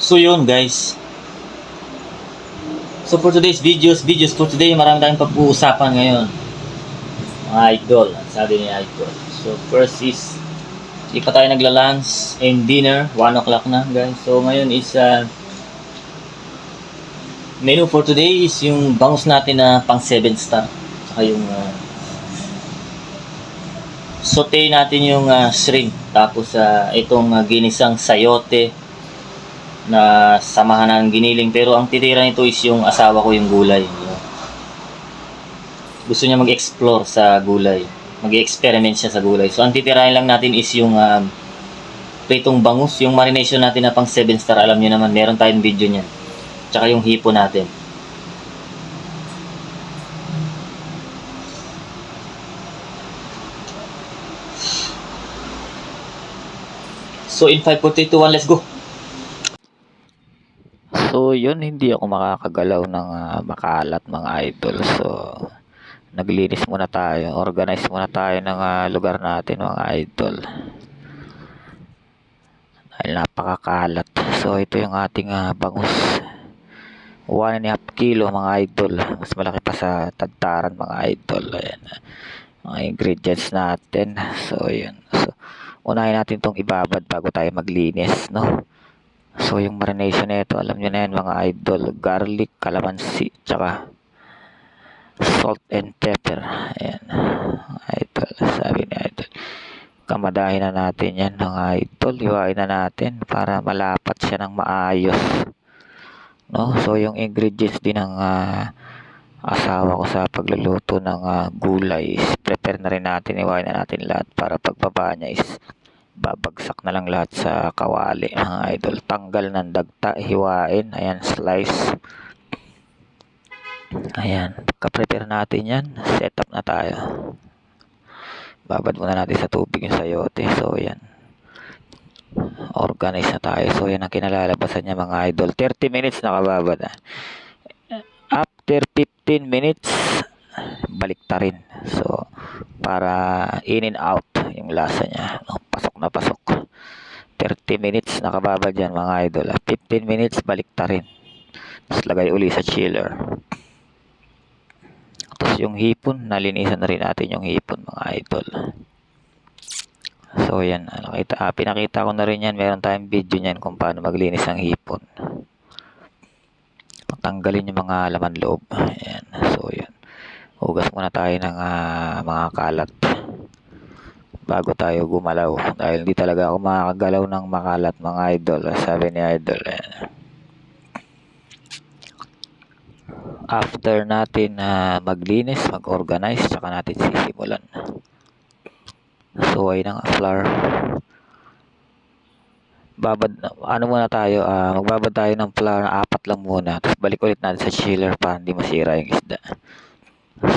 So yun guys. So for today's videos for today, marami tayong pag-uusapan ngayon. Mga idol, sabi ni idol. So first is, di pa tayo nagla-lunch and dinner. 1 o'clock na guys. So ngayon is, menu for today is yung bangus natin na pang 7 star. Saka yung saute natin yung shrimp. Tapos itong ginisang sayote na samahan ng giniling, pero ang titira nito is yung asawa ko, yung gulay. Gusto niya mag-explore sa gulay, mag-experiment siya sa gulay. So ang titirahin lang natin is yung pritong bangus, yung marination natin na pang 7 star. Alam niyo naman, meron tayong video niyan. Tsaka yung hipo natin. So in 5, 4, 3, 2, 1, let's go. So, yun, hindi ako makakagalaw ng makalat mga idol. So, naglinis muna tayo, organize muna tayo ng lugar natin mga idol. Dahil napakakalat. So, ito yung ating bangus. 1.5 kilo mga idol. Mas malaki pa sa tagtaran mga idol. Ayan. Mga ingredients natin. So, yun. So, unahin natin itong ibabad bago tayo maglinis, no? So, yung marination nito, alam nyo na yan mga idol. Garlic, calamansi, tsaka salt and pepper. Ayan. Idol, sabi ni idol. Kamadahin na natin yan mga idol. Hiwain na natin para malapat siya ng maayos. No? So, yung ingredients din ng asawa ko sa pagluluto ng gulay is prepare na rin natin. Hiwain na natin lahat para pagbaba niya is babagsak na lang lahat sa kawali mga idol. Tanggal ng dagta, hiwain. Ayan, slice. Ayan, pagka-prepare natin yan, set up na tayo. Babad muna natin sa tubig yung sayote. So, yan. Organize na tayo. So, yan ang kinalalabasan niya mga idol. 30 minutes nakababad. After 15 minutes, balik ta rin. So, para in and out yung lasa niya. No, pasok na pasok. 30 minutes nakababad yan mga idol. 15 minutes, balik ta rin. Tapos lagay uli sa chiller. Tapos yung hipon, nalinisan na rin natin yung hipon mga idol. So yan, pinakita ko na rin yan. Meron tayong video niyan kung paano maglinis ng hipon. Tanggalin yung mga laman loob. Ayan, so yan. Hugas muna tayo ng mga kalat bago tayo gumalaw. Dahil hindi talaga ako makakagalaw ng makalat mga idol. Sabi ni idol. Ayan. After natin maglinis, mag-organize, tsaka natin sisimulan. So, ay ng flour. Muna tayo, magbabad tayo ng flour na 4 lang muna. Tapos balik ulit natin sa chiller para hindi masira yung isda.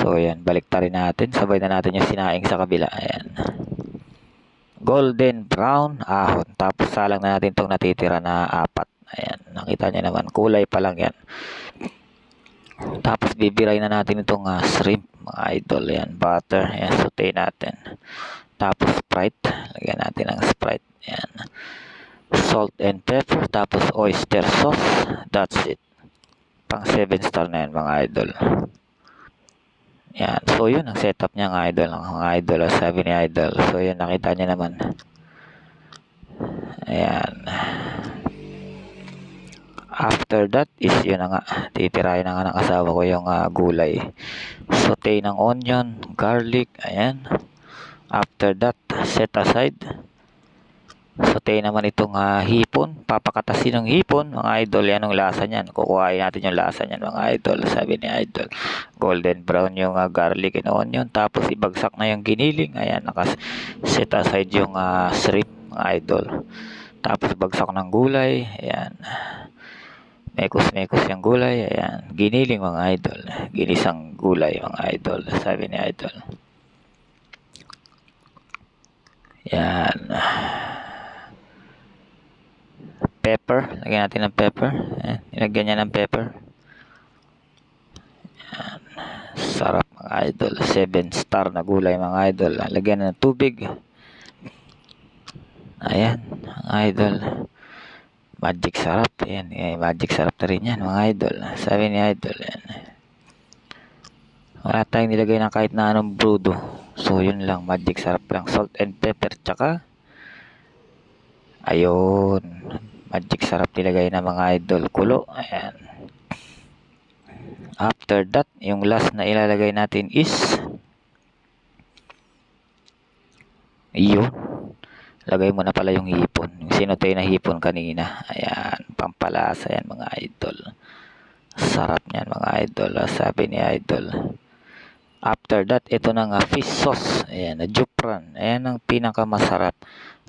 So, ayan, balik ta rin natin. Sabay na natin yung sinaing sa kabila. Ayan. Golden brown ahon. Tapos salang na natin itong natitira na 4. Ayan, nakita niyo naman, kulay pa lang yan. Tapos bibiray na natin itong shrimp mga idol. Yan, butter. Yan, saute natin. Tapos Sprite. Lagyan natin ng Sprite. Yan. Salt and pepper. Tapos oyster sauce. That's it. Pang 7 star na yan mga idol. Yan. So yun ang setup niya mga idol. Mga idol. Sabi ni idol. So yun, nakita niya naman. Ayan. After that is yun na nga, titirahin na nga ng asawa ko yung gulay. Saute ng onion, garlic, ayan. After that, set aside. Saute naman itong hipon, papakatasin ng hipon, mga idol. Yan ang lasa niyan, kukuhain natin yung lasa niyan mga idol. Sabi ni idol, golden brown yung garlic and onion. Tapos ibagsak na yung giniling, ayan, naka-set aside yung shrimp mga idol. Tapos bagsak ng gulay, ayan. Mekos-mekos yung gulay. Ayan. Giniling mga idol. Ginisang gulay mga idol. Sabi ni idol. Ayan. Pepper. Lagyan natin ng pepper. Ayan. Ilagyan niya ng pepper. Ayan. Sarap mga idol. 7 star na gulay mga idol. Lagyan na ng tubig. Ayan. Mga idol. Magic sarap. Ayan, magic sarap na rin yan mga idol. Sabi ni idol. Ayan. Wala tayong nilagay na kahit na anong brudo. So yun lang, magic sarap lang. Salt and pepper tsaka ayun. Magic sarap nilagay na mga idol. Kulo. Ayan. After that, yung last na ilalagay natin is yun. Lagay mo na pala yung hipon. Yung sinutoy na hipon kanina. Ayan. Pampalasa yan mga idol. Sarap niyan mga idol. Sabi ni idol. After that, ito na nga fish sauce. Ayan, na Jupran. Ayan ang pinakamasarap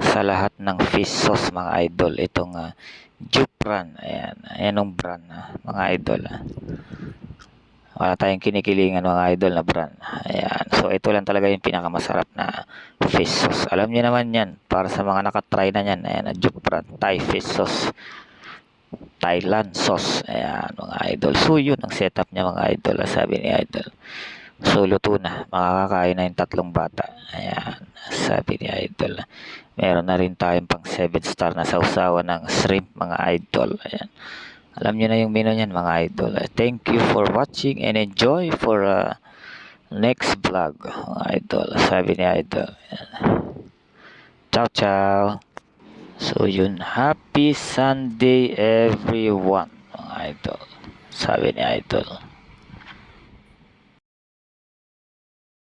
sa lahat ng fish sauce mga idol. Itong Jupran. Ayan, ayan ang brand mga idol. Wala tayong kinikilingan mga idol na brand. Ayan, so ito lang talaga yung pinakamasarap na fish sauce. Alam niyo naman yan, para sa mga nakatry na yan. Ayan, na Jupran Thai fish sauce. Thailand sauce. Ayan mga idol. So yun ang setup niya mga idol. Sabi ni idol. So, luto na. Makakakain na yung 3 bata. Ayan. Sabi ni idol. Meron na rin tayong pang 7 star na sausawan ng shrimp, mga idol. Ayan. Alam nyo na yung menu niyan, mga idol. Thank you for watching and enjoy for next vlog, mga idol. Sabi ni idol. Ayan. Ciao, ciao. So, yun. Happy Sunday, everyone, mga idol. Sabi ni idol.